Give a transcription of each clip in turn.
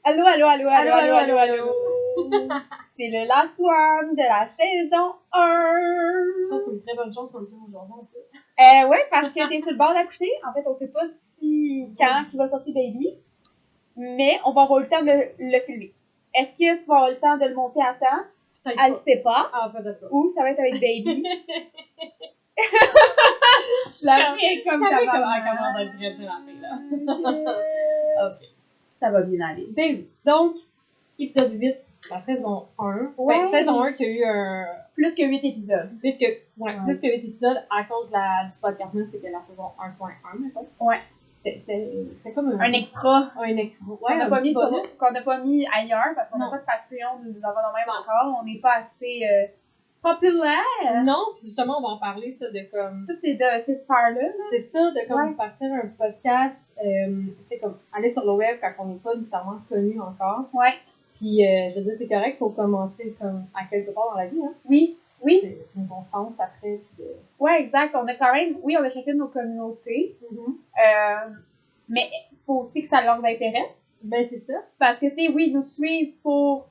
Allô. C'est le last one de la saison 1. Je pense que c'est une très bonne chose qu'on le filme aujourd'hui en plus. Ouais, parce que t'es sur le bord d'accoucher. En fait, on sait pas si quand il va sortir Baby, mais on va avoir le temps de le filmer. Est-ce que tu vas avoir le temps de le monter à temps? Elle le sait pas. Ah, peut-être pas. Ou ça va être avec Baby. La fille est comme ta maman. Comment on va être prête la fille, là. Ok. Ça va bien aller. Baby. Donc, épisode 8, la saison 1. Ouais. Ben, saison 1 qui a eu un... Plus que 8 épisodes. Plus que 8 épisodes à cause du podcast, c'était la saison 1.1, mettons. Ouais. C'était comme un extra. Un extra. Ouais, qu'on n'a pas mis ailleurs parce qu'on n'a pas de Patreon, nous avons le même encore. On n'est pas assez populaire. Non, puis justement, on va en parler, ça, de comme... Toutes ces sphères-là. Là. C'est ça, de comme partir un podcast, c'est comme aller sur le web quand on n'est pas nécessairement connu encore. Ouais. Puis, je veux dire, c'est correct, il faut commencer comme à quelque part dans la vie, hein. Oui. C'est une constance après. Ouais, exact. On a quand même, on a chacune nos communautés. Mais il faut aussi que ça leur intéresse. Ben, c'est ça. Parce que, tu sais, ils nous suivent pour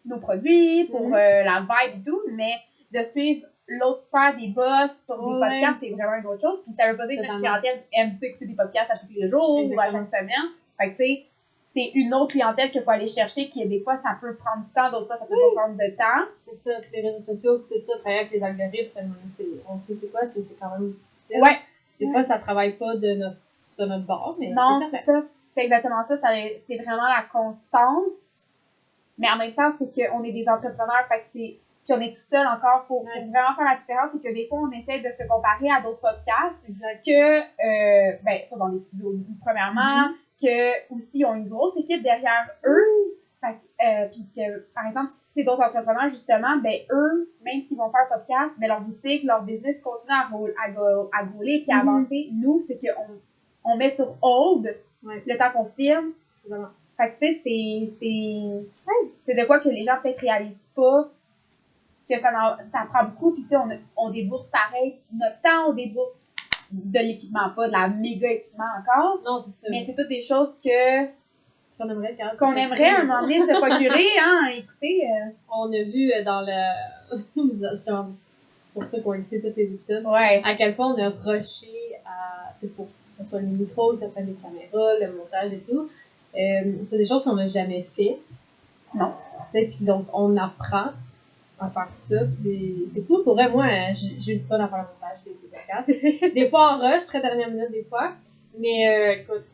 nos produits, pour la vibe et tout, mais de suivre l'autre sphère des boss sur des podcasts, c'est vraiment une autre chose. Puis ça veut pas dire que notre clientèle aime écouter des podcasts à tous les jours ou à chaque semaine. Fait que, tu sais, c'est une autre clientèle qu'il faut aller chercher qui, des fois, ça peut prendre du temps, d'autres fois, ça peut pas prendre de temps. C'est ça, les réseaux sociaux, tout ça, travailler avec les algorithmes, on sait c'est quoi, c'est quand même difficile. Ouais. Des fois, ça travaille pas de notre bord, mais non, c'est ça. C'est exactement ça. C'est vraiment la constance. Mais en même temps, c'est qu'on est des entrepreneurs, fait que puis on est tout seul encore pour vraiment faire la différence. C'est que des fois, on essaie de se comparer à d'autres podcasts ça dans les studios, premièrement, que aussi, ils ont une grosse équipe derrière eux. Fait que, puis que, par exemple, si c'est d'autres entrepreneurs, justement, eux, même s'ils vont faire un podcast, leur boutique, leur business continue à rouler puis à avancer. Nous, c'est qu'on met sur hold le temps qu'on filme. Vraiment. Fait que, tu sais, c'est de quoi que les gens peut-être réalisent pas, que ça prend beaucoup, puis tu sais, on débourse pareil notre temps, on débourse de l'équipement, pas de la méga équipement encore. Non, c'est ça. Mais c'est toutes des choses qu'on aimerait à un moment donné se procurer, hein, écoutez. On a vu dans le... justement, pour ça qu'on a écouté tous les épisodes, à quel point on a rushé pour que ce soit les micros, que ce soit les caméras, le montage et tout. C'est des choses qu'on n'a jamais fait. Non. Tu sais, puis donc on apprend à faire ça, puis c'est cool. Pour vrai, moi, j'ai eu du fun à faire le montage des podcasts. Des fois en rush, très dernière minute, des fois. Mais écoute...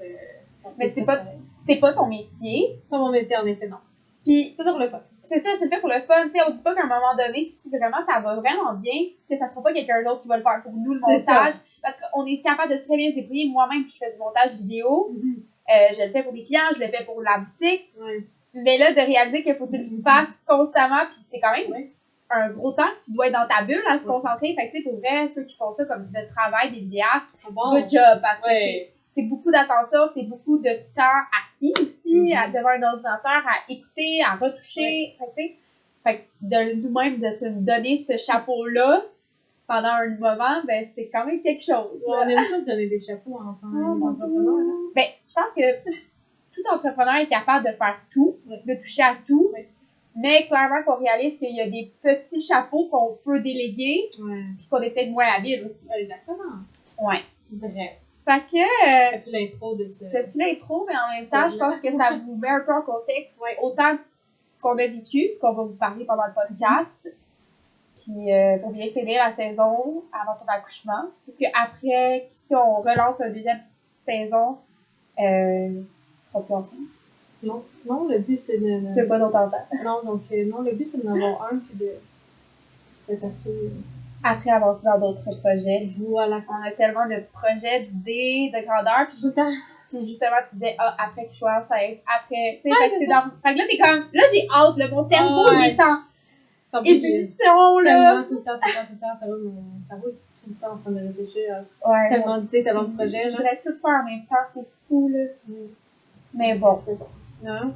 mais c'est pas ton métier. C'est pas mon métier, en effet, non. Puis, c'est ça pour le fun. C'est ça, tu le fais pour le fun. Tu sais, on dit pas qu'à un moment donné, si vraiment ça va vraiment bien, que ça sera pas quelqu'un d'autre qui va le faire pour nous, le montage. Parce qu'on est capable de très bien se débrouiller. Moi-même, je fais du montage vidéo. Je le fais pour des clients, je le fais pour la boutique. Mais là, de réaliser qu'il faut que tu le fasses constamment, puis c'est quand même un gros temps que tu dois être dans ta bulle à se concentrer. Fait que, tu sais, pour vrai, ceux qui font ça comme de travail, des vidéastes, good job. Parce que c'est beaucoup d'attention, c'est beaucoup de temps assis aussi, devant un ordinateur, à écouter, à retoucher. Fait que de nous-mêmes, de se donner ce chapeau-là pendant un moment, c'est quand même quelque chose. On aime tous donner des chapeaux en tant qu'entrepreneur. Je pense que tout entrepreneur est capable de faire tout, de toucher à tout. Mais clairement qu'on réalise qu'il y a des petits chapeaux qu'on peut déléguer, puis qu'on est peut-être moins habile aussi. Exactement. Ouais. Vrai. Fait que... c'est plus l'intro de ça. C'est plus l'intro, mais en même temps, je pense que ça vous met un peu en contexte. Autant ce qu'on a vécu, ce qu'on va vous parler pendant le podcast, puis pour bien finir la saison avant ton accouchement. Et puis après, si on relance une deuxième saison, tu seras plus ensemble. Non, le but c'est de... C'est pas d'autant temps. Non, donc le but c'est d'en avoir un puis de passer... Après avancer dans d'autres projets. Voilà. On a tellement de projets, d'idées, de grandeur, puis justement tu disais après que je sois enceinte, après, tu sais, fait que là t'es comme, là j'ai hâte, là, mon cerveau il est en ébullition, là. Tout le temps, ça roule tout le temps en train de réfléchir à tellement d'idées, tellement de projets. Je voudrais tout faire en même temps, c'est fou, là. Mais bon. Non.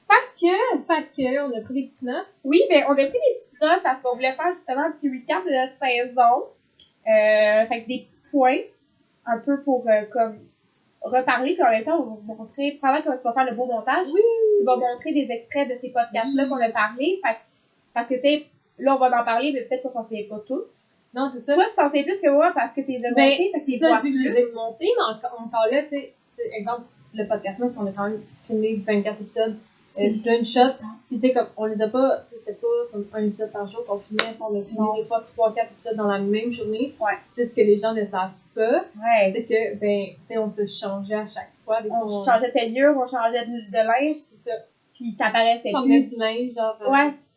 Fait que, on a pris des petites notes. Oui, on a pris des petites notes parce qu'on voulait faire justement un petit recap de notre saison. Fait que des petits points, un peu pour comme reparler, puis en même temps, on va vous montrer, pendant que tu vas faire le beau montage, tu vas montrer des extraits de ces podcasts-là qu'on a parlé. Parce que, là, on va en parler, mais peut-être qu'on s'en souvient pas tout. Non, c'est ça. Toi, tu t'en souviens plus que moi parce que t'es monté, parce que c'est ça, vu que je les ai montés, mais encore là, tu sais, exemple, le podcast, là, parce qu'on a quand même filmé 24 épisodes d'une shot. Puis, tu sais, comme, on les a pas, c'était pas comme un épisode par jour qu'on filmait, on a filmé des fois 3-4 épisodes dans la même journée. Ouais. Tu sais, ce que les gens ne savent pas, c'est que, tu sais, on se changeait à chaque fois. On changeait de teignure, on changeait de linge, c'est ça. Puis, t'apparaissait plus. On met du linge, genre,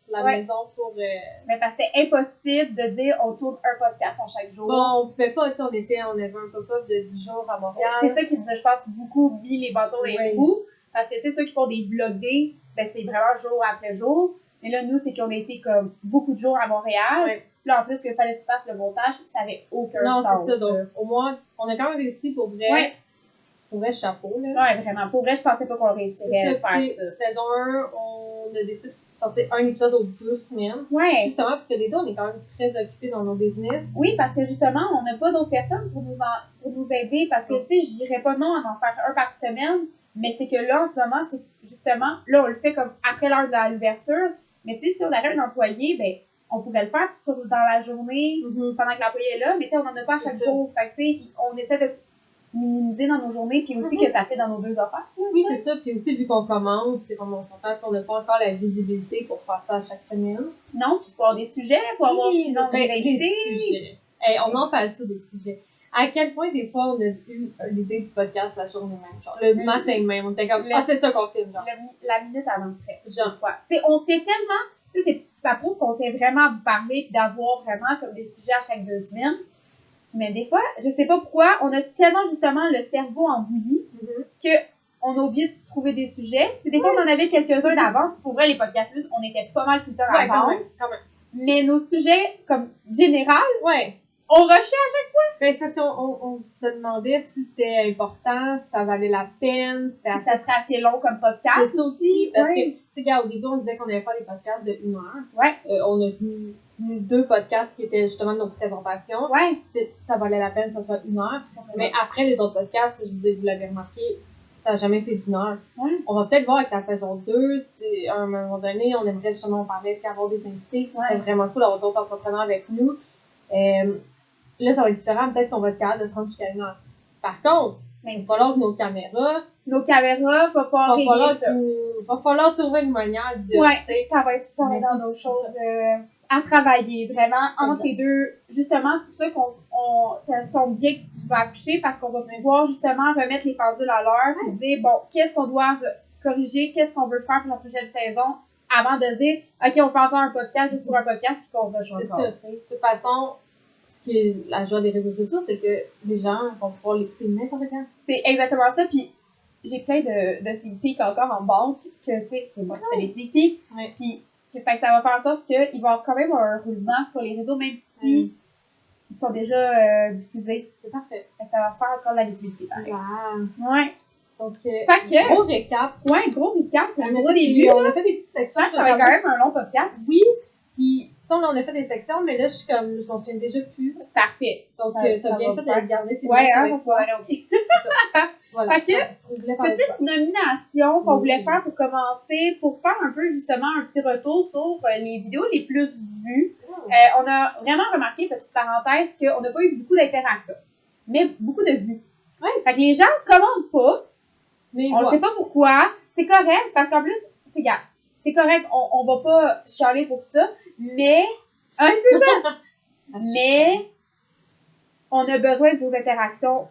la maison pour... Mais parce que c'était impossible de dire on tourne un podcast à chaque jour. Bon, on pouvait pas, tu sais, on avait un pop-up de 10 jours à Montréal. C'est ça qui nous a, je pense, beaucoup mis les bâtons dans les roues. Parce que, tu sais, ceux qui font des vlog days, ben, c'est vraiment jour après jour. Mais là, nous, c'est qu'on a été comme beaucoup de jours à Montréal. Ouais. Là, en plus, qu'il fallait que tu fasses le montage, ça avait aucun sens. Non, c'est ça. Donc, au moins, on a quand même réussi pour vrai. Ouais. Pour vrai, chapeau, là. Ouais, vraiment. Pour vrai, je pensais pas qu'on réussirait à faire ça. Saison 1, on a décidé de sortir un épisode aux 2 semaines. Ouais. Justement, parce que les deux, on est quand même très occupés dans nos business. Oui, parce que justement, on n'a pas d'autres personnes pour nous aider. Parce que, tu sais, je dirais pas non à en faire un par semaine. Mais c'est que là, en ce moment, c'est justement, là, on le fait comme après l'heure de l'ouverture. Mais tu sais, si on avait un employé, ben, on pourrait le faire dans la journée, pendant que l'employé est là. Mais tu sais, on n'en a pas à chaque jour. Fait que, tu sais, on essaie de minimiser dans nos journées, puis aussi que ça fait dans nos 2 horaires. Oui, c'est ça. Puis aussi, vu qu'on commence, c'est comme on s'entend, on n'a pas encore la visibilité pour faire ça à chaque semaine. Non, puis pour avoir des sujets, pour avoir sinon des invités. Sujets. Hey, on en parle sur des sujets. À quel point, des fois, on a eu l'idée du podcast la journée même. Genre, le matin même, on était comme, c'est ça qu'on filme, genre. La minute avant presque. Genre, quoi. Tu sais, on tient tellement, tu sais, ça prouve qu'on tient vraiment à vous parler, puis d'avoir vraiment comme des sujets à chaque 2 semaines. Mais des fois, je sais pas pourquoi, on a tellement justement le cerveau en bouillie qu'on a oublié de trouver des sujets. Des fois, on en avait quelques-uns d'avance. Pour vrai, les podcasts, on était pas mal tout le temps d'avance. Quand même. Mais nos sujets, comme général, on rushait à chaque fois. Ben, c'est parce qu'on se demandait si c'était important, si ça valait la peine, si ça serait assez long comme podcast aussi. Parce que, tu sais, au début, on disait qu'on allait faire des podcasts de 1 heure. Ouais. On a vu 2 podcasts qui étaient justement de nos présentations. Ouais. Ça valait la peine que ça soit 1 heure. Mais après les autres podcasts, vous l'avez remarqué, ça n'a jamais été d'1 heure. Ouais. On va peut-être voir avec la saison 2, si à un moment donné, on aimerait justement en parler, puis avoir des invités. C'est vraiment cool d'avoir d'autres entrepreneurs avec nous. Là, ça va être différent. Peut-être qu'on va être capable de se rendre jusqu'à 1 heure. Par contre, il va falloir que nos caméras, va pas régler ça. Il va falloir trouver une manière de... Ouais, ça va être dans nos choses à travailler, vraiment, entre les deux. Justement, c'est pour ça ça tombe bien que tu vas accoucher, parce qu'on va pouvoir justement remettre les pendules à l'heure et dire, bon, qu'est-ce qu'on doit corriger, qu'est-ce qu'on veut faire pour la prochaine saison, avant de dire, OK, on peut en faire un podcast juste pour un podcast, puis qu'on va changer. C'est ça, tu sais. De toute façon, ce qui est la joie des réseaux sociaux, c'est que les gens vont pouvoir l'écouter n'importe quand. C'est exactement ça, puis j'ai plein de sneak peeks encore en banque, que, tu sais, c'est moi qui fais les sneak peeks, puis fait que ça va faire en sorte qu'il va y avoir quand même un roulement sur les réseaux, même si ils sont déjà diffusés. C'est parfait. Fait que ça va faire encore de la visibilité. Wow. Ouais. Donc, gros récap. Ouais, gros récap. C'est un gros début. On a fait des petites sections. Ça va être quand même un long podcast. Oui. Puis, on a fait des sections, mais là, je m'en souviens déjà plus. C'est parfait. Donc, t'as bien fait de regarder. Ouais, parce qu'on va aller au pied. C'est ça. Voilà. Fait que, petite nomination qu'on voulait faire pour commencer, pour faire un peu justement un petit retour sur les vidéos les plus vues. On a vraiment remarqué, petite parenthèse, qu'on n'a pas eu beaucoup d'interactions, mais beaucoup de vues. Ouais. Fait que les gens commentent pas, mais on ne sait pas pourquoi. C'est correct, parce qu'en plus, c'est correct, on va pas chialer pour ça, mais... c'est ça! Mais on a besoin de vos interactions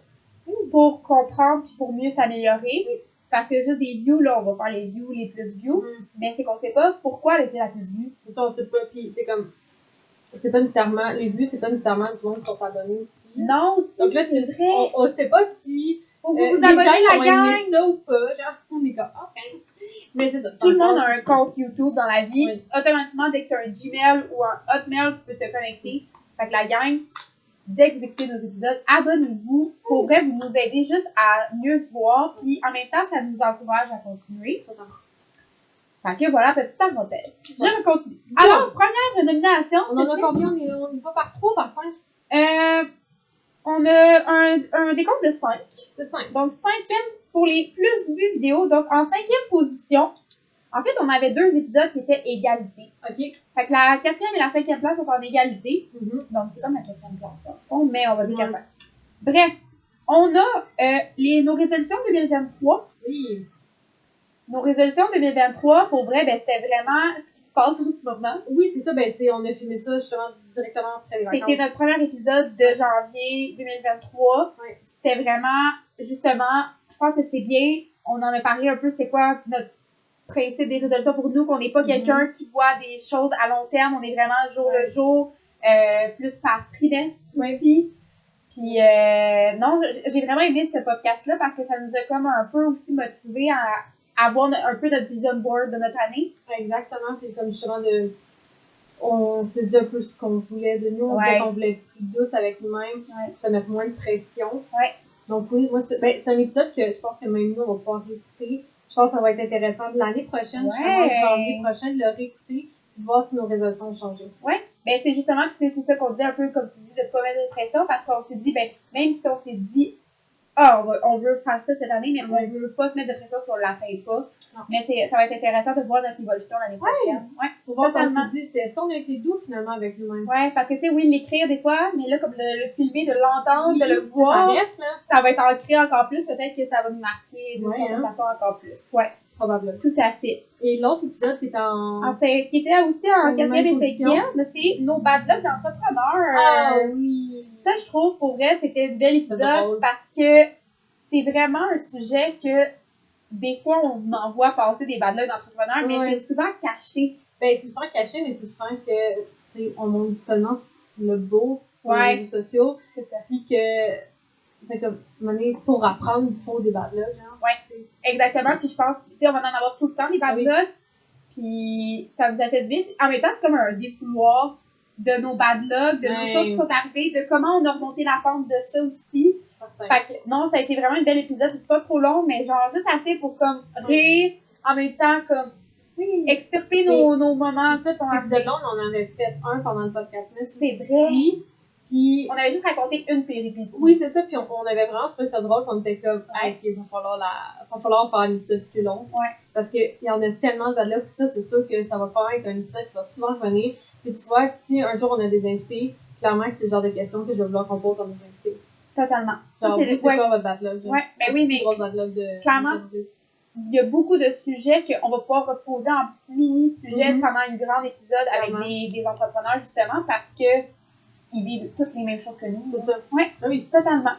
pour comprendre et pour mieux s'améliorer. Oui. Parce que juste des views, là, on va faire les views les plus views, mais c'est qu'on sait pas pourquoi elle était la plus vue. C'est ça, on sait pas, puis c'est comme, c'est pas nécessairement, les vues, c'est pas nécessairement du monde qui sont abonnés aussi. Non, donc là, c'est vrai. On sait pas si vous abonnez à la gang ça ou pas, genre, on est comme, ok. Mais c'est ça, tout le monde a un compte YouTube dans la vie. Oui. Automatiquement, dès que tu as un Gmail ou un Hotmail, tu peux te connecter. Fait que la gang, dès que vous écoutez nos épisodes, abonnez-vous. Pour vrai, vous nous aidez juste à mieux se voir. Puis en même temps, ça nous encourage à continuer. Fait que voilà, petite parenthèse. Je continue. Alors, première nomination, on en a combien? On y va par 3 ou par 5? On a un décompte de 5. De 5. Donc, 5e pour les plus vues vidéos. Donc, en 5e position, en fait, on avait 2 épisodes qui étaient égalité. OK. Fait que la 4e et la 5e place sont en égalité. Donc, c'est comme la 4e place. Mais on va dire 4-5. Bref, on a nos résolutions 2023. Oui. Nos résolutions 2023, pour vrai, c'était vraiment ce qui se passe en ce moment. Oui, c'est ça. On a filmé ça justement directement après les vacances. C'était notre premier épisode de janvier 2023. Ouais. C'était vraiment, justement, je pense que c'est bien. On en a parlé un peu, c'est quoi notre principe des résolutions pour nous, qu'on n'est pas quelqu'un qui voit des choses à long terme. On est vraiment jour le jour, plus par trimestre aussi. Puis, non, j'ai vraiment aimé ce podcast-là parce que ça nous a comme un peu aussi motivés à avoir un peu notre vision board de notre année. Exactement. Puis comme justement, on s'est dit un peu ce qu'on voulait de nous. On voulait être plus douce avec nous-mêmes, se mettre moins de pression. Donc oui, moi, c'est un épisode que je pense que même nous, on va pouvoir réécouter. Je pense que ça va être intéressant de l'année prochaine, justement, janvier prochain, de le réécouter, de voir si nos résolutions ont changé. Oui, ben c'est justement que c'est ça qu'on dit un peu, comme tu dis, de ne pas mettre de pression, parce qu'on s'est dit, même si on s'est dit, on veut faire ça cette année, mais on ne veut pas se mettre de pression si on ne l'atteint pas. Non. Mais ça va être intéressant de voir notre évolution l'année prochaine. Oui, pour voir comment on s'est dit, est-ce qu'on a été doux finalement avec nous-mêmes? Oui, parce que tu sais, oui, l'écrire des fois, mais là, comme le filmer, de l'entendre, de le voir, ça va être ancré encore plus, peut-être que ça va nous marquer d'une certaine façon encore plus. Oui. Probablement. Tout à fait. Et l'autre épisode qui était aussi en 4e et 5e, c'est nos bad luck d'entrepreneurs. Ah oui! Ça, je trouve, pour vrai, c'était un bel épisode parce que c'est vraiment un sujet que des fois, on en voit passer des bad luck d'entrepreneurs, mais c'est souvent caché. Ben, c'est souvent caché, mais c'est souvent que, tu sais, on montre seulement le beau sur les réseaux sociaux. C'est ça. Puis que, pour apprendre, il faut des bad luck, genre. Ouais, exactement. Puis je pense, tu sais, on va en avoir tout le temps, des bad luck. Puis ça vous a fait du bien. En même temps, c'est comme un défouloir de nos bad luck, de nos choses qui sont arrivées, de comment on a remonté la pente de ça aussi. Fait que, non, ça a été vraiment un bel épisode. C'est pas trop long, mais genre juste assez pour comme rire, en même temps comme extirper nos moments. Cet épisode-là, on en avait fait un pendant le podcast. C'est vrai. Puis on avait juste raconté une péripétie. Oui, c'est ça. Puis on avait vraiment trouvé ça drôle. On était comme, il va falloir faire un épisode plus long. Parce qu'il y en a tellement de là. Puis ça, c'est sûr que ça va pas être un épisode qui va souvent revenir. Puis tu vois, si un jour on a des invités, clairement que c'est le genre de questions que je vais vouloir qu'on pose à nos invités. Totalement. Genre, c'est quoi votre backlog? Oui, mais clairement, il y a beaucoup de sujets qu'on va pouvoir reposer en mini-sujets pendant une grande épisode avec des entrepreneurs, justement, parce que ils vivent toutes les mêmes choses que nous. C'est ça. Oui, totalement.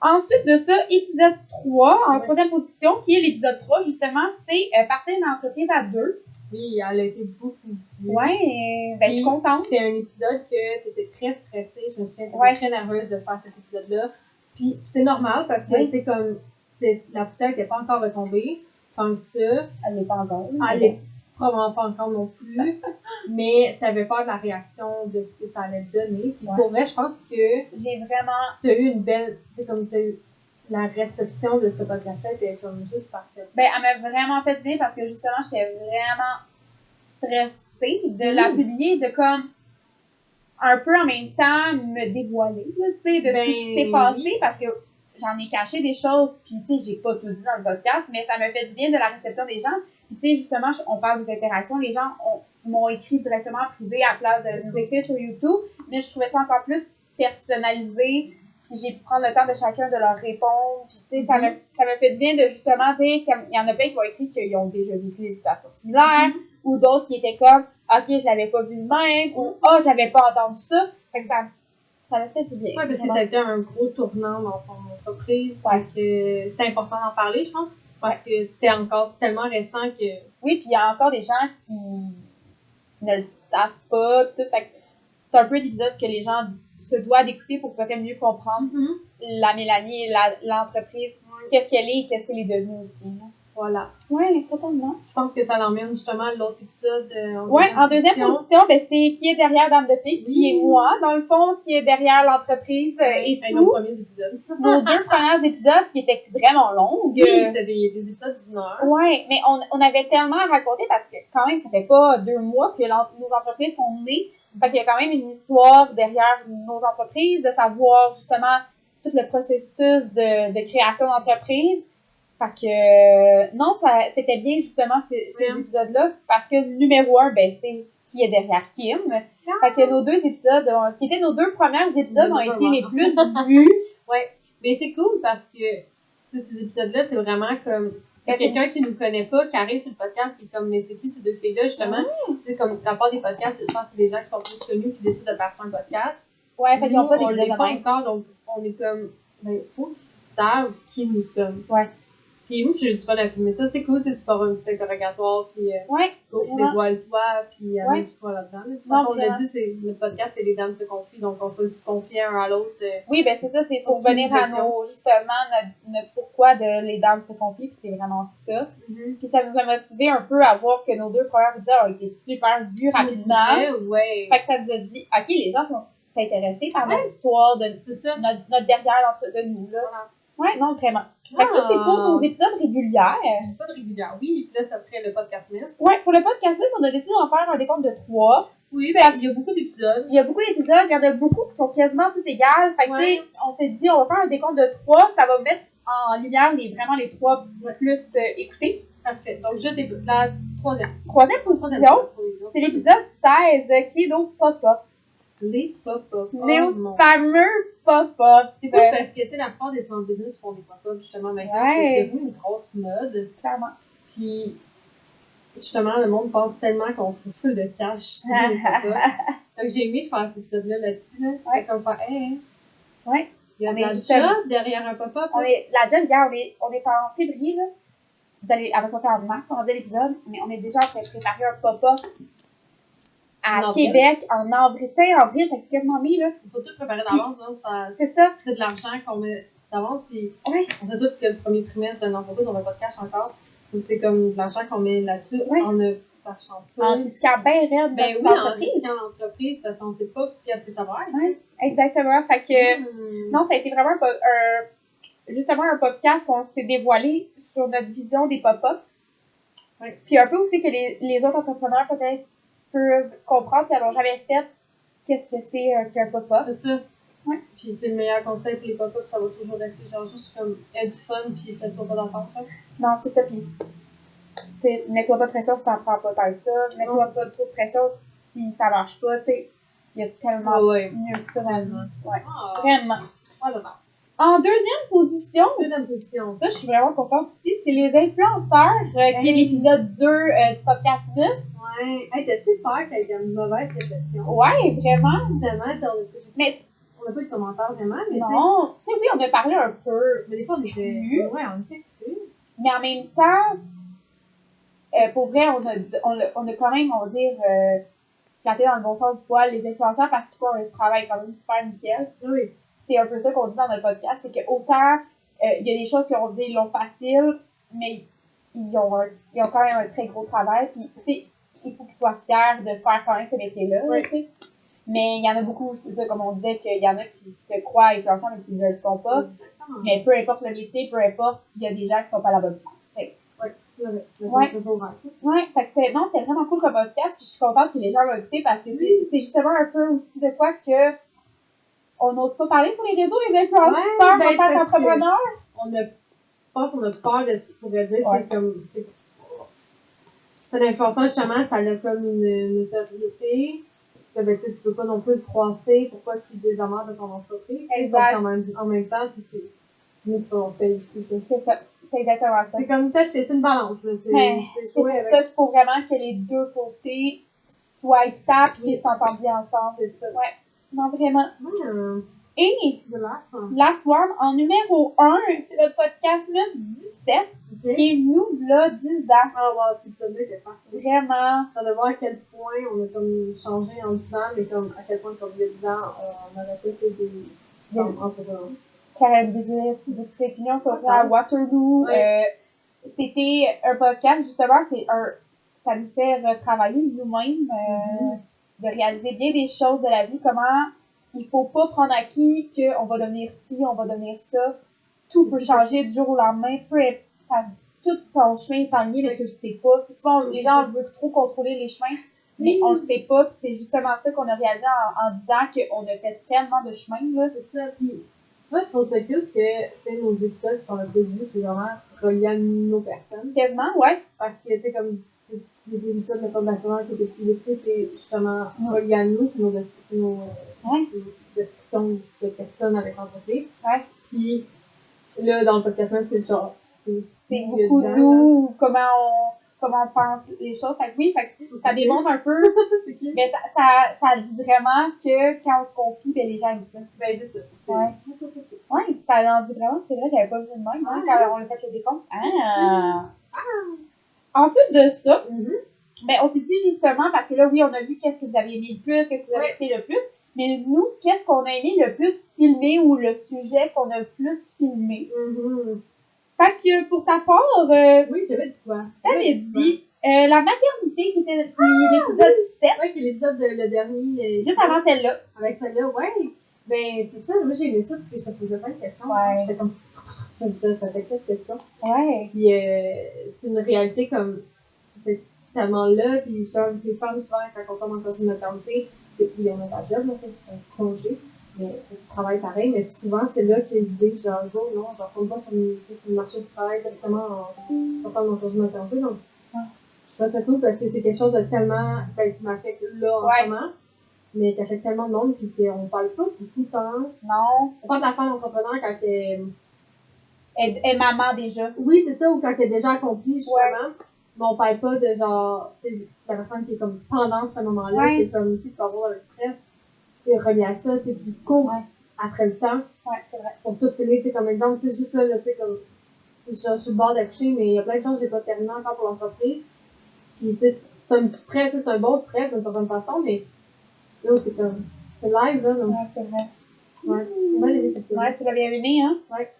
Ensuite de ça, épisode 3, en troisième position, qui est l'épisode 3, justement, c'est partir d'une entreprise à 2. Oui, elle a été beaucoup vue. Oui, je suis contente. C'était un épisode que tu étais très stressée. Je me souviens, tu étais très nerveuse de faire cet épisode-là. Puis c'est normal parce que, tu sais, comme la poussière n'était pas encore retombée, tant que ça. Elle n'est pas encore. Elle n'est probablement pas encore non plus. Mais tu avais peur de la réaction de ce que ça allait te donner. Puis pour vrai, je pense que j'ai vraiment. Tu as eu une belle. Tu sais, comme tu as eu. La réception de ce podcast-là était comme juste parfaite. Elle m'a vraiment fait du bien parce que justement, j'étais vraiment stressée de la publier, de comme un peu en même temps me dévoiler, tu sais, de tout ce qui s'est passé parce que j'en ai caché des choses, puis tu sais, j'ai pas tout dit dans le podcast, mais ça m'a fait du bien de la réception des gens. Puis tu sais, justement, on parle des interactions, les gens m'ont écrit directement en privé à la place de nous écrire sur YouTube, mais je trouvais ça encore plus personnalisé. Puis j'ai pu prendre le temps de chacun de leur répondre. Puis tu sais, ça m'a fait du bien de justement dire qu'il y en a plein qui ont écrit qu'ils ont déjà vécu des situations similaires, ou d'autres qui étaient comme OK, je l'avais pas vu de même, ou j'avais pas entendu ça. Fait que ça m'a fait du bien. Oui, parce que ça a été un gros tournant dans ton entreprise. Fait que c'était important d'en parler, je pense. Parce que c'était encore tellement récent que. Oui, puis il y a encore des gens qui ne le savent pas. Tout. Fait que c'est un peu l'épisode que les gens se doit d'écouter pour peut-être mieux comprendre la Mélanie et l'entreprise, qu'est-ce qu'elle est et qu'est-ce qu'elle est devenue aussi. Voilà. Oui, totalement. Je pense que ça l'emmène justement à l'autre épisode. En deuxième position, c'est qui est derrière Dame de Pique, qui est moi, dans le fond, qui est derrière l'entreprise et tout. Nos premiers épisodes. Nos 2 premiers épisodes qui étaient vraiment longs. Oui, c'était des épisodes d'1 heure. Oui, mais on avait tellement à raconter parce que quand même, ça fait pas 2 mois que nos entreprises sont nées. Fait qu'il y a quand même une histoire derrière nos entreprises, de savoir justement tout le processus de création d'entreprise. Fait que, non, c'était bien justement ces épisodes-là, parce que numéro 1, ben, c'est qui est derrière Kim. Fait que nos 2 épisodes, qui étaient nos 2 premiers épisodes, ont été les plus vus. Ouais, mais c'est cool parce que ces épisodes-là, c'est vraiment comme quelqu'un qui nous connaît pas, qui arrive sur le podcast, qui est comme, mais c'est qui ces 2 filles-là, justement? Tu sais, comme la part des podcasts, je pense que c'est des gens qui sont plus connus qui décident de partir un podcast. Ouais, fait qu'ils n'ont pas d'épisode. On l'est pas même. encore, donc on est comme, ben, faut qu'ils savent qui nous sommes. Ouais. Puis moi, j'ai du fun à filmer ça, c'est cool, tu feras un petit interrogatoire, puis dévoile-toi, puis amène-toi là-dedans. De toute façon, on l'a dit, notre podcast, c'est les dames se confient, donc on se confie un à l'autre. Oui, ben c'est ça, c'est pour venir à justement, notre pourquoi de les dames se confient, puis c'est vraiment ça. Puis ça nous a motivé un peu à voir que nos 2 premiers épisodes ont été super vus rapidement. Ouais. Fait que ça nous a dit, OK, les gens sont intéressés par notre histoire, notre derrière de nous, là. Voilà. Ouais, non, vraiment. Fait que ça, c'est pour nos épisodes régulières. Épisodes régulières, oui. Puis là, ça serait le podcast Miss. Ouais, pour le podcast Miss, on a décidé d'en faire un décompte de 3. Oui, ben, il y a beaucoup d'épisodes. Il y a beaucoup d'épisodes, il y en a beaucoup qui sont quasiment tous égales. Fait que, tu sais, on s'est dit, on va faire un décompte de 3. Ça va mettre en lumière vraiment les 3 plus écoutés. Parfait. Donc, je t'écoute. La 3e. 3e position, c'est l'épisode 16, qui est nos pop-up. Les pop-up. Les fameux pop-up. C'est cool parce que, tu sais, la plupart des centres de business font des pop-up, justement, maintenant. C'est devenu une grosse mode. Clairement. Puis, justement, le monde pense tellement qu'on fait full de cash. Donc, j'ai aimé faire cet épisode-là là-dessus, là. Ouais. Comme faire, hey, ouais. Il y a de la job derrière un pop-up. La job, regarde, on est en février, là. Elle va sortir en mars, on va dire l'épisode, mais on est déjà en train de préparer un pop-up à Québec en avril. Fin avril, fait que c'est quasiment mis, là. Il faut tout préparer d'avance, hein. C'est ça. C'est de l'argent qu'on met d'avance, puis on sait tous que le premier trimestre d'une entreprise, on n'a pas de cash encore. Donc, c'est comme de l'argent qu'on met là-dessus, en ne sachant pas. En risquant bien raide ben oui, en risquant l'entreprise, parce qu'on ne sait pas qu'est-ce que ça va être. Oui, exactement. Fait que, non, ça a été vraiment justement un podcast qu'on s'est dévoilé sur notre vision des pop-up. Ouais. Puis un peu aussi que les autres entrepreneurs peut-être peuvent comprendre si elles n'ont jamais fait qu'est-ce que c'est qu'un pop-up. C'est ça. Ouais. Puis le meilleur conseil pour les pop-up, ça va toujours rester genre juste comme aie du fun puis fais-toi pas d'enfant. Non, c'est ça. Puis mets-toi pas de pression si t'en prends pas tant que ça. Mets-toi pas trop de pression si ça marche pas. Tu sais, il y a tellement mieux que ça dans le monde. Ouais. Vraiment. Voilà. En deuxième position, ça je suis vraiment contente aussi, c'est les influenceurs, qui est l'épisode 2 du podcast Miss. Ouais. Hey, t'as-tu peur qu'il y ait une mauvaise réception? Ouais, vraiment. Finalement, mais on n'a pas eu de commentaires vraiment, mais non. Tu sais, oui, on a parlé un peu. Mais des fois, on était. Ouais, on était exclus. Mais en même temps, pour vrai, on a quand même, on va dire, planté dans le bon sens du poil les influenceurs parce qu'ils font un travail quand même super nickel. Oui. C'est un peu ça qu'on dit dans notre podcast, c'est que autant il y a des choses qu'on dit ils l'ont facile, mais ils ont quand même un très gros travail. Puis, tu sais, il faut qu'ils soient fiers de faire quand même ce métier-là. Oui. Tu sais. Mais il y en a beaucoup, c'est ça, comme on disait, qu'il y en a qui se croient influenceurs mais qui ne le sont pas. Exactement. Mais peu importe le métier, peu importe, il y a des gens qui sont pas à la bonne place. Ouais, fait que c'était vraiment cool comme podcast, puis je suis contente que les gens l'ont écouté parce que c'est justement un peu aussi de quoi que on n'ose pas parler sur les réseaux, les influenceurs en tant qu'entrepreneurs. Je pense qu'on a peur de ce qu'on pourrait dire, c'est comme, c'est un influenceur, justement, ça a comme une notoriété. Ben, tu peux pas non plus le froisser, pourquoi tu dis la mort de ton entreprise. Exact. En même temps, c'est nous qui on fait ici. C'est ça. C'est exactement ça. C'est comme c'est une balance. C'est pour ça qu'il faut vraiment que les deux côtés soient équitables et qu'ils s'entendent bien ensemble. C'est ça. Ouais. Non, vraiment. Et The Last One, en numéro 1, c'est notre podcast 17, qui est nous, là, 10 ans. Ah, wow, cet épisode-là était parfait. Vraiment. Ça de voir à quel point on a comme changé en 10 ans, mais comme à quel point, comme il y a 10 ans, on aurait pas fait des entrepreneurs. Karen Bizet, de ses opinions sur à Waterloo. C'était un podcast, justement, ça nous fait retravailler nous-mêmes, de réaliser bien des choses de la vie, comment il faut pas prendre acquis qu'on va devenir ci, on va devenir ça. Tout peut changer du jour au lendemain. Tout ton chemin est en ligne, mais tu le sais pas. Souvent, les gens veulent trop contrôler les chemins. mais on le sait pas, puis c'est justement ça qu'on a réalisé en disant qu'on a fait tellement de chemin, là. C'est ça, puis moi, je trouve ça cool que, nos épisodes qui sont le plus vus, c'est vraiment relié à nos personnes. Quasiment, ouais. Parce que, comme les épisodes de Fond d'Assurance qui étaient plus écoutés, c'est justement relié à nous, c'est nos descriptions de personnes avec l'entreprise. Ouais. Puis, là, dans le podcast, c'est le genre. C'est beaucoup nous, comment on pense les choses. Fait que oui, ça démontre un peu, mais ça dit vraiment que quand on se confie, ben les gens aiment ça. Ben, c'est ça. Ouais. Ouais, ça en dit vraiment, c'est vrai, j'avais pas vu de même, hein, quand on a fait le décompte. Ensuite de ça, ben, on s'est dit justement, parce que là, oui, on a vu qu'est-ce que vous avez aimé le plus, qu'est-ce que vous avez aimé le plus, mais nous, qu'est-ce qu'on a aimé le plus filmer ou le sujet qu'on a le plus filmé. Fait que pour ta part, oui, j'avais dit quoi? T'avais dit la maternité qui était l'épisode 7. Ouais, qui est l'épisode le dernier. Juste avant celle-là. Avec celle-là, ouais. Ben, c'est ça. Moi, j'ai aimé ça parce que je te posais plein de questions. Ouais. J'étais comme. Ça fait plein de questions. Ouais. Puis, c'est une réalité comme. C'est tellement là. Puis, genre, les femmes, souvent, quand on tombe en congé de maternité, puis on a pas de job, là, c'est un congé. Mais tu travailles pareil, mais souvent c'est là que les idées, genre, non, je retourne pas sur le marché du travail directement en sortant de mon congé de maternité. Donc, je trouve ça cool parce que c'est quelque chose de tellement, qui m'affecte là en ce moment, mais qui affecte tellement de monde, puis qu'on parle pas tout le temps. Non. On parle de la femme entrepreneur quand elle est maman déjà. Oui, c'est ça, ou quand elle est déjà accomplie, justement. Mais on parle pas de genre, tu sais, la personne qui est comme pendant ce moment-là, qui est comme, tu sais, tu vas avoir le stress. C'est relié à ça, tu sais, du cours après le temps. Ouais, c'est vrai. Pour tout finir, tu sais, comme exemple, tu sais, juste là, tu sais, comme, je suis sur le bord d'accoucher, mais il y a plein de choses que j'ai pas terminées encore pour l'entreprise. Puis, tu sais, c'est un stress, c'est un bon stress d'une certaine façon, mais là, c'est comme, c'est live, là, donc. Ouais, c'est vrai. Ouais, j'ai bien aimé cette Ouais, tu l'as bien aimé, hein? Ouais.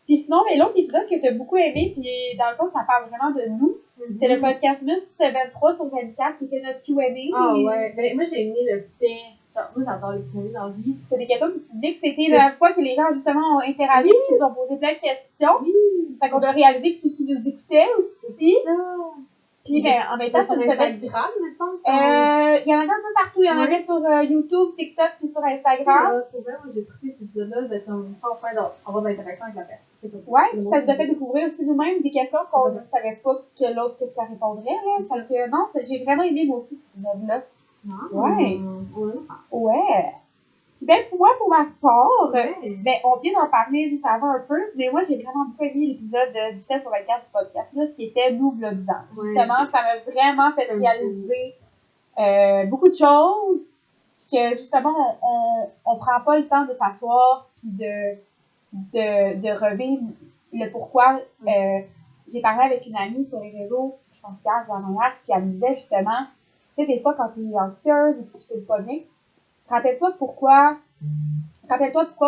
Puis sinon, mais l'autre épisode que tu as beaucoup aimé, puis dans le fond, ça parle vraiment de nous. C'était le podcast Mus 23 sur 24 qui était notre Q&A. Ah ouais, ben moi j'ai aimé le fait. Genre, moi j'adore les Q&A dans la vie. C'est des questions qui publiques. C'était la fois que les gens justement ont interagi, qui nous ont posé plein de questions. Fait qu'on a réalisé qui nous écoutait aussi. Puis ben, en même temps, ça nous fait Instagram, me semble. Il y en avait un peu partout. Il y en avait sur YouTube, TikTok, puis sur Instagram. Pour vrai, moi j'ai pris cet épisode-là d'être enfin d'avoir de l'interaction avec la personne. Ouais, puis ça nous a fait découvrir aussi nous-mêmes des questions qu'on ne savait pas que l'autre, qu'est-ce qu'elle répondrait. Là. Fait que non, j'ai vraiment aimé moi aussi cet épisode-là. Ouais. Puis ben, pour ma part, ben, on vient d'en parler juste avant un peu, mais moi, j'ai vraiment beaucoup aimé l'épisode 17 sur 24 du podcast, là, ce qui était nous, v'là 10 ans. Justement, ça m'a vraiment fait réaliser beaucoup de choses, puis que justement, on prend pas le temps de s'asseoir, puis de revivre le pourquoi. J'ai parlé avec une amie sur les réseaux, je pense hier, puis elle me disait justement, tu sais, des fois, quand tu es anxieuse ou que tu fais pas bien, rappelle-toi pourquoi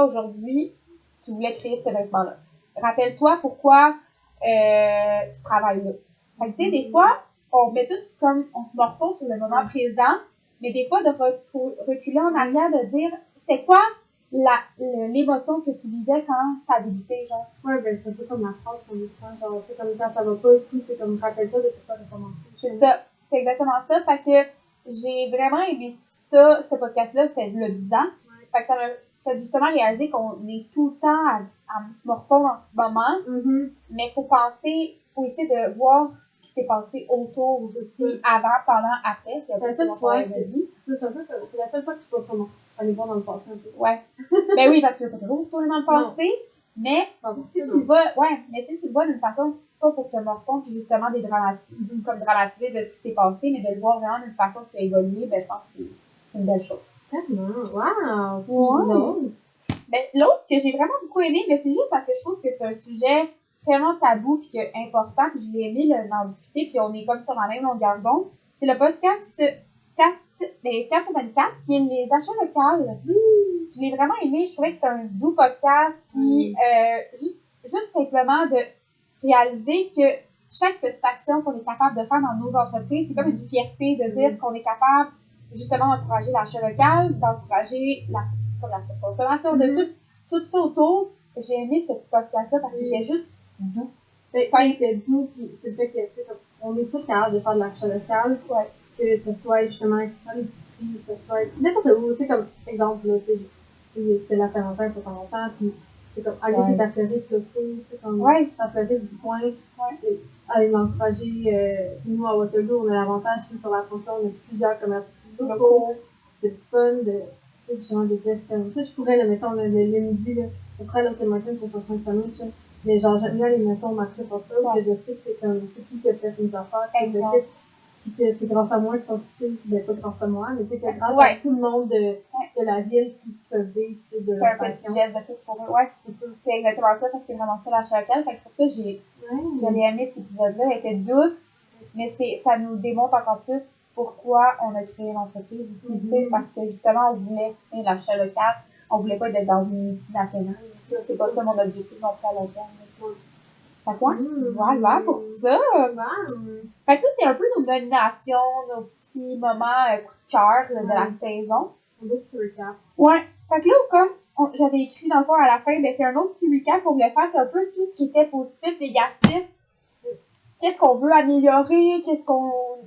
aujourd'hui tu voulais créer ce vêtement-là. Rappelle-toi pourquoi tu travailles là. Fait que, tu sais, des fois, on met tout comme on se morfond sur le moment présent, mais des fois, de reculer en arrière, de dire, c'était quoi l'émotion que tu vivais quand ça a débuté, genre? Ouais, ben, c'est un peu comme la phrase qu'on dit souvent, genre, tu sais, comme quand ça va pas et tout, c'est comme, rappelle-toi de pourquoi t'as commencé. C'est ça. C'est exactement ça. Fait que j'ai vraiment aimé ça, ce podcast-là, c'était le 10 ans. Fait que ça m'a fait justement réaliser qu'on est tout le temps à se morfondre en ce moment. Mais faut essayer de voir ce qui s'est passé autour aussi, avant, pendant, après. C'est un peu ça que tu dit. C'est la seule fois que tu peux vraiment aller voir dans le passé un peu. Ouais. Ben oui, parce que tu vas pas toujours retourner dans le passé. Mais si tu le vois d'une façon pas pour te morfondre puis justement comme dramatiser de ce qui s'est passé, mais de le voir vraiment d'une façon qui a évolué, ben je pense que c'est une belle chose. Wow! Ouais. Ben, l'autre que j'ai vraiment beaucoup aimé, mais c'est juste parce que je trouve que c'est un sujet vraiment tabou puis important, puis je l'ai aimé d'en discuter, puis on est comme sur la même longueur d'onde. C'est le podcast 424 qui est les achats locaux. Je l'ai vraiment aimé, je trouvais que c'était un doux podcast, puis juste simplement de réaliser que chaque petite action qu'on est capable de faire dans nos entreprises, c'est comme une fierté de dire qu'on est capable justement d'encourager l'achat local, d'encourager la surconsommation, de tout ça autour. J'ai aimé ce petit podcast-là parce qu'il était juste doux. Simple et doux, puis c'est le fait que, tu sais, on est tous capables de faire de l'achat local. que ce soit justement extra l'épicerie, que ce soit n'importe où, tu sais, comme exemple, là, tu sais, c'était la Saint-Valentin pour ton longtemps, puis c'est comme aller chez ta fleuriste locale, tu sais, comme ta fleuriste du coin, aller l'encourager. Nous, à Waterloo, on a l'avantage, sur la frontière, on a plusieurs commerces locaux, c'est fun de justement de dire comme, tu sais, je pourrais, mettons, le midi, là, après l'autre matin, c'est sur son sandwich, mais genre, j'aime bien les mettons marché parce que je sais que c'est comme, c'est qui qui a fait mes affaires, puis que c'est grâce à moi qu'ils sont tous, ben pas grâce à moi, mais tu sais, que grâce à tout le monde de la ville qui peuvent vivre de leur passion. C'est un petit geste de plus pour eux. Ouais, c'est exactement ça, fait que c'est vraiment ça la chacun. Fait que pour ça, j'avais aimé cet épisode-là, elle était douce, mais ça nous démontre encore plus pourquoi on a créé l'entreprise aussi, tu sais, parce que justement, on voulait soutenir l'achat local, on voulait pas être dans une multinationale. C'est pas ça mon objectif non plus à long terme. Fait que voilà pour ça. Fait que ça, c'était un peu nos nominations, nos petits moments coup de cœur de la saison. Un beau petit recap. Ouais. Fait que là, comme j'avais écrit dans le fond à la fin, ben c'est un autre petit recap qu'on voulait faire. C'est un peu tout ce qui était positif, négatif. Qu'est-ce qu'on veut améliorer, qu'est-ce qu'on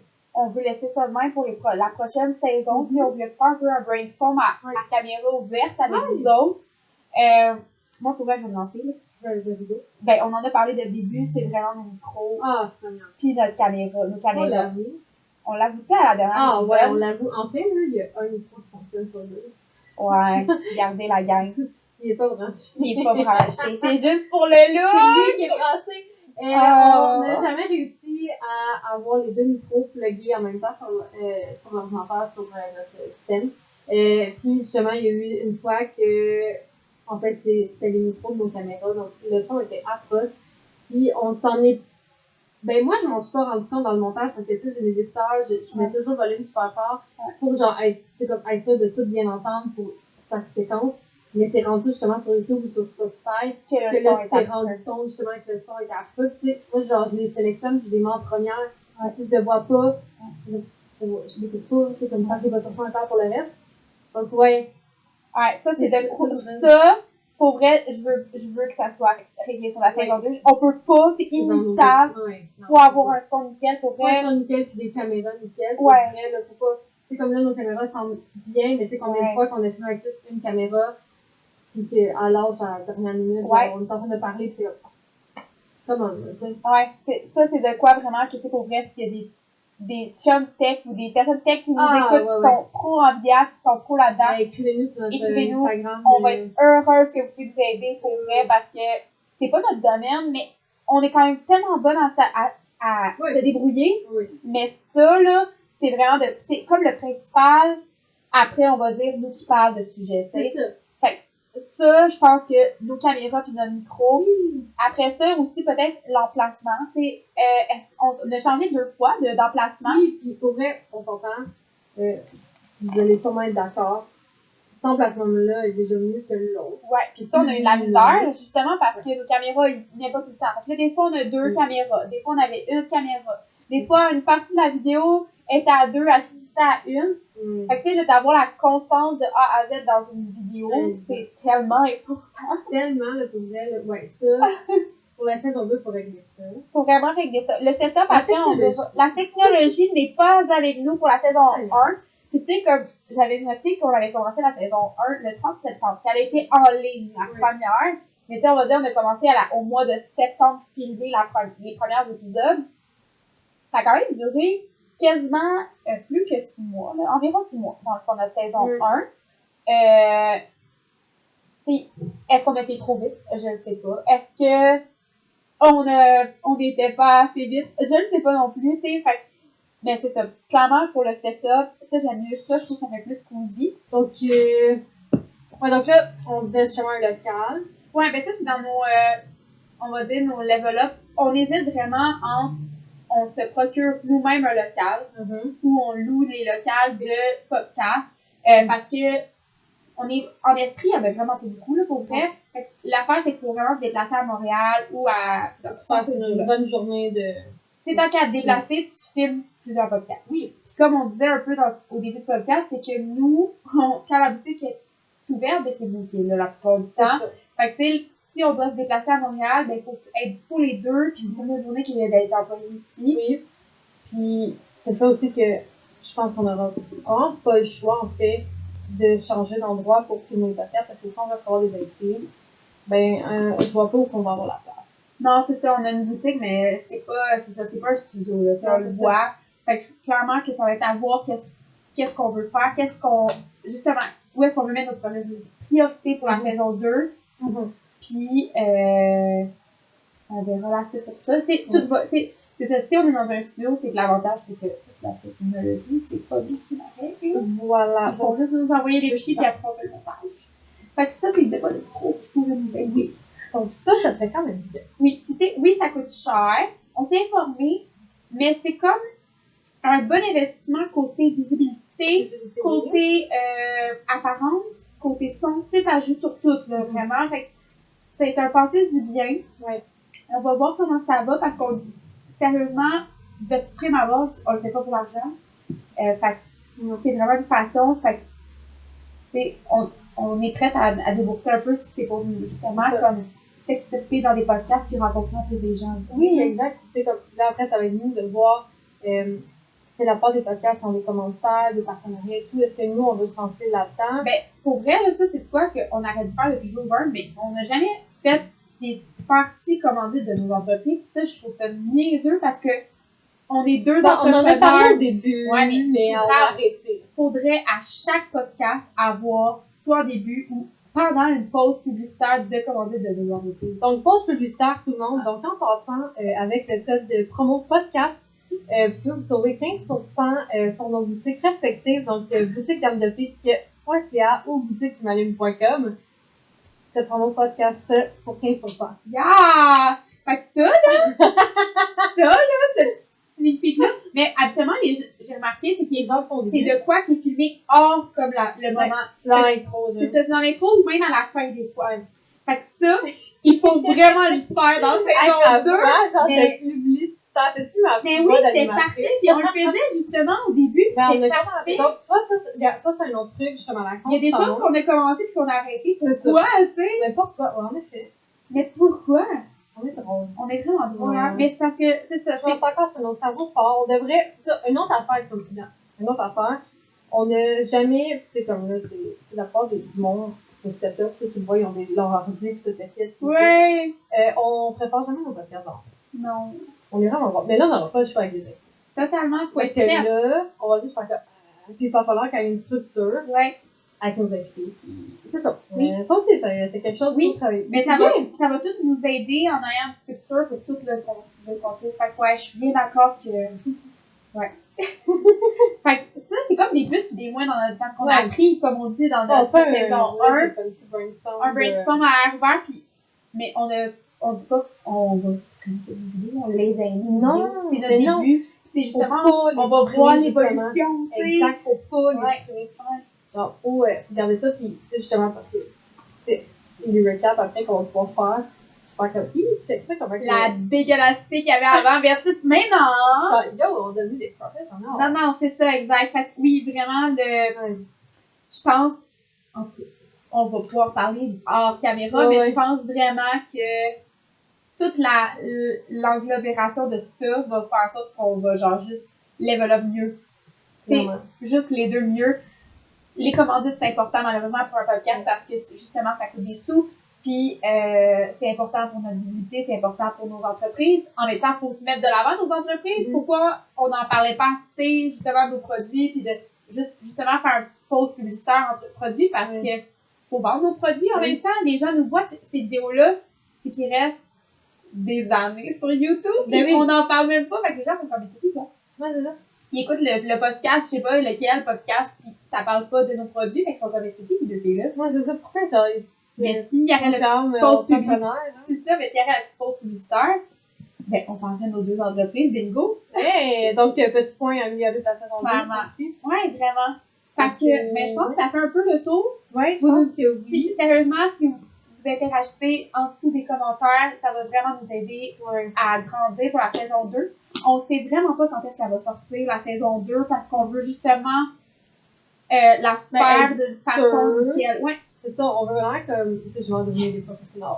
veut laisser ça de même pour la prochaine saison. Puis on voulait faire un peu un brainstorm à caméra ouverte avec vous autres. Moi, pour vrai, je vais me lancer. Ben, on en a parlé dès le début, c'est vraiment nos micros. Ah, ça m'a. Puis notre caméra. On l'avoue. On l'avoue-tu à la dernière Ah, ouais, on l'avoue. En fait, là, il y a un micro qui fonctionne sur deux. Ouais, regardez la gang. Il est pas branché. Il est pas branché. C'est juste pour le look! C'est lui qui est branché. On n'a jamais réussi à avoir les deux micros plugués en même temps sur l'ordinateur, sur notre système. Puis justement, il y a eu une fois que, en fait, c'était les micros de nos caméras, donc le son était atroce. Puis on s'en est. Ben moi, je m'en suis pas rendu compte dans le montage parce que tu sais, j'ai mes écouteurs, je mets toujours le volume super fort pour genre être sûr de tout bien entendre pour chaque séquence. Mais c'est rendu justement sur YouTube ou sur Spotify que là, tu t'es rendu compte justement que le son est affreux. Tu sais, moi, genre, je les sélectionne, je les mets en première. Si je le vois pas, je l'écoute pas, tu sais, comme ça, je vais sortir encore pour le reste. Donc, ouais. Ouais, ça, c'est de cool. Ça, pour vrai, je veux que ça soit réglé pour la saison 2. On peut pas, c'est inévitable. Pour avoir un son nickel, pour vrai. Un son nickel puis des caméras nickel. Pour vrai, là, faut pas. C'est comme là, nos caméras semblent bien, mais tu sais, combien de fois qu'on a filmé avec juste une caméra. Puis qu'à l'âge, à la dernière minute, on est en train de parler, puis c'est comment, tu sais. Ouais, ça, c'est de quoi vraiment, que tu sais, pour vrai, s'il y a des chums tech ou des personnes tech qui nous écoutent, qui sont pro enviables, qui sont pro là-dedans. Écrivez-nous sur notre Instagram. On va être heureuse que vous puissiez nous aider, pour vrai, parce que c'est pas notre domaine, mais on est quand même tellement bonne à se débrouiller. Mais ça, là, c'est vraiment c'est comme le principal. Après, on va dire, nous qui parlent de sujet, c'est ça. Ça, je pense que nos caméras puis notre micro. Après ça, aussi, peut-être l'emplacement. Tu sais, on a changé 2 fois d'emplacement. Oui, puis pour vrai, on s'entend. Vous allez sûrement être d'accord. Cet emplacement-là est déjà mieux que l'autre. Ouais, puis ça, on a eu de la misère, justement, parce que nos caméras, ils venaient pas tout le temps. Fait que là, des fois, on a 2 caméras. Des fois, on avait une caméra. Des fois, une partie de la vidéo était à 2, elle finissait à 1. Fait que tu sais, d'avoir la constance de A à Z dans une vidéo, c'est tellement important. Tellement, le pour vrai, ouais, ça. Pour la saison 2, il faut régler ça. Faut vraiment régler ça. Le setup, après, la technologie n'est pas avec nous pour la saison 1. Puis tu sais, comme j'avais noté qu'on avait commencé la saison 1 le 30 septembre, qu'elle a été en ligne, la première. Mais tu sais, on va dire, on a commencé au mois de septembre filmer les premiers épisodes. Ça a quand même duré quasiment plus que 6 mois, là, environ 6 mois dans le fond de notre saison 1. Est-ce qu'on a été trop vite? Je ne sais pas. Est-ce que on n'était pas assez vite? Je ne sais pas non plus, tu sais. Mais c'est ça. Clairement, pour le setup, ça, j'aime mieux ça. Je trouve que ça fait plus cosy. Donc, donc là, on disait justement un local. Ouais, ben ça, c'est dans nos, on va dire, nos level up. On hésite vraiment entre on se procure nous-mêmes un local ou on loue les locales de podcast parce que on est en Estrie, il y avait vraiment pas beaucoup là, pour vrai. L'affaire, c'est qu'il faut vraiment se déplacer à Montréal ou à... C'est une bonne journée de... C'est tant qu'à te déplacer, tu filmes plusieurs podcasts. Oui. Puis comme on disait un peu au début du podcast, c'est que nous, quand la boutique est ouverte, ben c'est booké là, la plupart du temps. Fait que tu sais, si on doit se déplacer à Montréal, ben il faut être dispo les deux, puis une journée qui est d'être employé ici. Oui. Puis c'est ça aussi que je pense qu'on aura vraiment pas le choix, en fait, de changer d'endroit pour filmer le podcast, parce que si on veut recevoir des invités, je vois pas où on va avoir la place. Non, c'est ça, on a une boutique, mais c'est pas un studio, là, on le voit. Fait que clairement que ça va être à voir qu'est-ce qu'on veut faire, justement, où est-ce qu'on veut mettre notre priorité pour la saison 2. Puis, on verra la suite pour ça. Tu sais, tout va, tu sais, c'est ça, si on est dans un studio, c'est que l'avantage, c'est que toute la technologie, c'est pas nous qui l'arrête. Voilà. Ils vont juste nous envoyer des fichiers, puis après, on fait le montage. Fait que ça, c'est des fois de pro qui pourrait nous aider. Donc ça serait quand même bien. Oui, oui, ça coûte cher. On s'est informé, mais c'est comme un bon investissement côté visibilité, côté apparence, côté son. Tu sais, ça joue sur tout, là, vraiment. Fait que c'est un passé du bien. Ouais. On va voir comment ça va parce qu'on dit, sérieusement, de prime abord, on le fait pas pour l'argent. Fait que c'est vraiment une passion. Fait que, tu sais, on est prête à débourser un peu si c'est pour nous, justement, comme s'extirper dans des podcasts puis rencontrer un peu des gens aussi. Oui, exact. Tu sais, comme là, après, ça va être nous de voir, c'est la part des podcasts, ont des commentaires, des partenariats et tout. Est-ce que nous, on veut se lancer là-dedans? Ben, pour vrai, là, ça, c'est quoi qu'on aurait dû faire depuis jour 1, mais on n'a jamais fait des petites parties commandites de nos entreprises. Puis ça, je trouve ça niaiseux parce que on est deux entrepreneurs. On en a parlé au début, ouais, mais on va arrêter. Faudrait à chaque podcast avoir, soit au début ou pendant une pause publicitaire, de commandites de nos entreprises. Donc, pause publicitaire, tout le monde. Donc, en passant, avec le code de promo podcast, vous pouvez vous sauver 15% sur nos boutiques respectives. Donc, boutique damedepique.ca ou boutique-malume.com. C'est promo podcast pour 15%. Yeah! Fait que ça, là, ce petit sneak peek-là. Mais habituellement, j'ai remarqué, c'est qu'il c'est de quoi qui est filmé hors comme le moment. Dans l'intro. C'est ça, c'est dans l'intro ou même à la fin des fois. Fait que ça, il faut vraiment le faire dans le saison 2. Genre de publicitaire. Mais oui, c'était parfait. Puis on le faisait justement au début. C'était parfait. Donc, ça, c'est un autre truc, justement, la constance. Il y a des choses qu'on a commencé puis qu'on a arrêté. Pourquoi, tu sais? Mais pourquoi? Ouais, en effet. Mais pourquoi? On est drôle. On est vraiment drôle. Ouais. Mais c'est parce que, c'est ça. Je pense encore sur nos cerveaux forts. On devrait, ça, une autre affaire, comme une autre affaire, on n'a jamais, tu sais, comme là, c'est la part du monde, ce setup, tu vois, ils ont leur ordi, tout est fait. Ouais. On prépare jamais nos podcasts d'or. Non. On est vraiment bon. Mais là, on n'aura pas le choix avec des invités. Totalement. Parce que là, on va juste faire ça. Puis il va falloir qu'il y ait une structure. Ouais. Avec nos invités. C'est ça. Oui. Ça aussi, c'est quelque chose oui. Mais ça va tout nous aider en ayant une structure pour tout le contenu. Fait que ouais, je suis bien d'accord que. Ouais. Fait que ça, c'est comme des plus et des moins parce qu'on a appris, comme on dit, dans notre saison 1. Un brainstorm à ouvert, puis. Mais on dit pas qu'on va se connecter des vidéos, on les aime. Non, c'est notre début. C'est justement, on va voir l'évolution. Exact, faut pas les supprimer. Genre, faut regarder ça, puis justement, parce que, c'est les recaps après qu'on va pouvoir faire. Faire comme, check ça comment la dégueulassité qu'il y avait avant versus maintenant. Genre, yo, on est devenus des professionnels. Non, c'est ça, exact. Fait que oui, vraiment, je pense, on va pouvoir parler hors caméra, mais je pense vraiment que toute l'englobération de ça va faire en sorte qu'on va genre juste level up mieux. C'est juste les deux mieux. Les commandites, c'est important malheureusement pour un podcast parce que justement, ça coûte des sous. Puis, c'est important pour notre visibilité, c'est important pour nos entreprises. En même temps, il faut se mettre de l'avant nos entreprises. Pourquoi on n'en parlait pas assez, justement, de nos produits, puis de justement faire un petit pause publicitaire entre produits parce que faut vendre nos produits en même temps. Les gens nous voient ces vidéos-là, c'est qu'ils restent des années sur YouTube. Et on n'en parle même pas, fait que les gens vont comme écouter quoi. Ouais, c'est ça. Ils écoutent le podcast, je sais pas lequel podcast, puis ça parle pas de nos produits, fait qu'ils sont comme c'est qui deux filles-là? Ouais, c'est ça. Pourquoi genre mais s'il y aurait le pause publicitaire, c'est ça, mais s'il y aurait la petite pause publicitaire, ben on parlerait de nos deux entreprises, bingo! Hey, donc petit point à améliorer ta saison 2 aussi. Ouais, vraiment. Fait que, mais je pense que ça fait un peu le tour. Ouais, je pense que oui. Sérieusement, si vous interagissez en dessous des commentaires, ça va vraiment nous aider à grandir pour la saison 2. On sait vraiment pas quand est-ce qu'elle va sortir, la saison 2, parce qu'on veut justement la faire de façon nickel. Ouais. C'est ça, on veut vraiment comme, tu sais, je vais devenir des professionnels.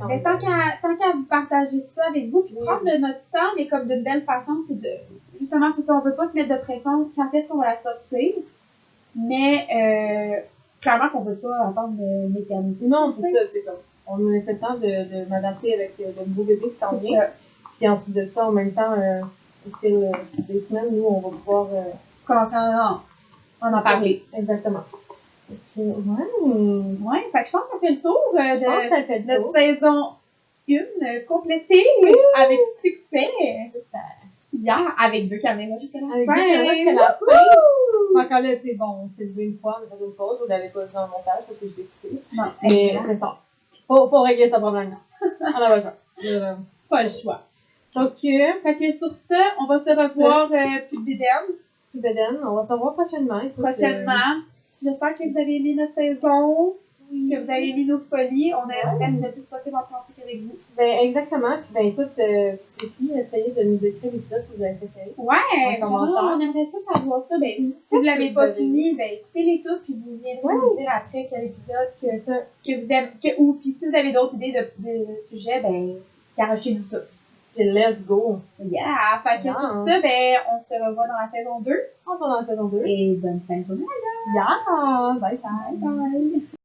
Mais tant qu'à partager ça avec vous, puis prendre de notre temps, mais comme d'une belle façon, c'est de justement, c'est ça, on veut pas se mettre de pression quand est-ce qu'on va la sortir, mais clairement qu'on veut pas attendre l'éternité. Non, c'est ça, c'est comme, on nous laisse le temps de m'adapter avec le nouveau bébé qui s'en vient. Puis ensuite de ça, en même temps, au fil des semaines, nous, on va pouvoir commencer à en parler. Exactement. Ouais, fait que je pense que ça fait le tour de notre saison 1 complétée avec succès. Super. Hier, avec 2 caméras jusqu'à la fin. Avec 2 caméras jusqu'à la fin. Encore là, tu sais, bon, on s'est levé une fois, on a fait une pause, vous l'avez pas vu dans le montage parce que je l'ai coupé. Non, mais c'est ça. Faut régler ce problème-là. On a pas le choix. Pas le choix. Donc, fait que sur ça, on va se revoir plus de Bédaine. On va se revoir prochainement. Prochainement. J'espère que vous avez aimé notre saison, que vous avez aimé nos folies. On reste le plus possible en pratique avec vous. Ben, exactement. Puis, ben, écoute, essayez de nous écrire l'épisode que vous avez préféré. Ouais, on aimerait ça savoir ça. Ben, si vous l'avez pas fini, ben, écoutez-les tous, puis vous viendrez nous dire après quel épisode que vous aimez, puis si vous avez d'autres idées de sujets, ben, garochez-nous ça. Puis let's go! Yeah! Fait que sur ça, ben, on se revoit dans la saison 2. On se revoit dans la saison 2. Et bonne fin de journée, Yeah! Bye bye! Bye bye!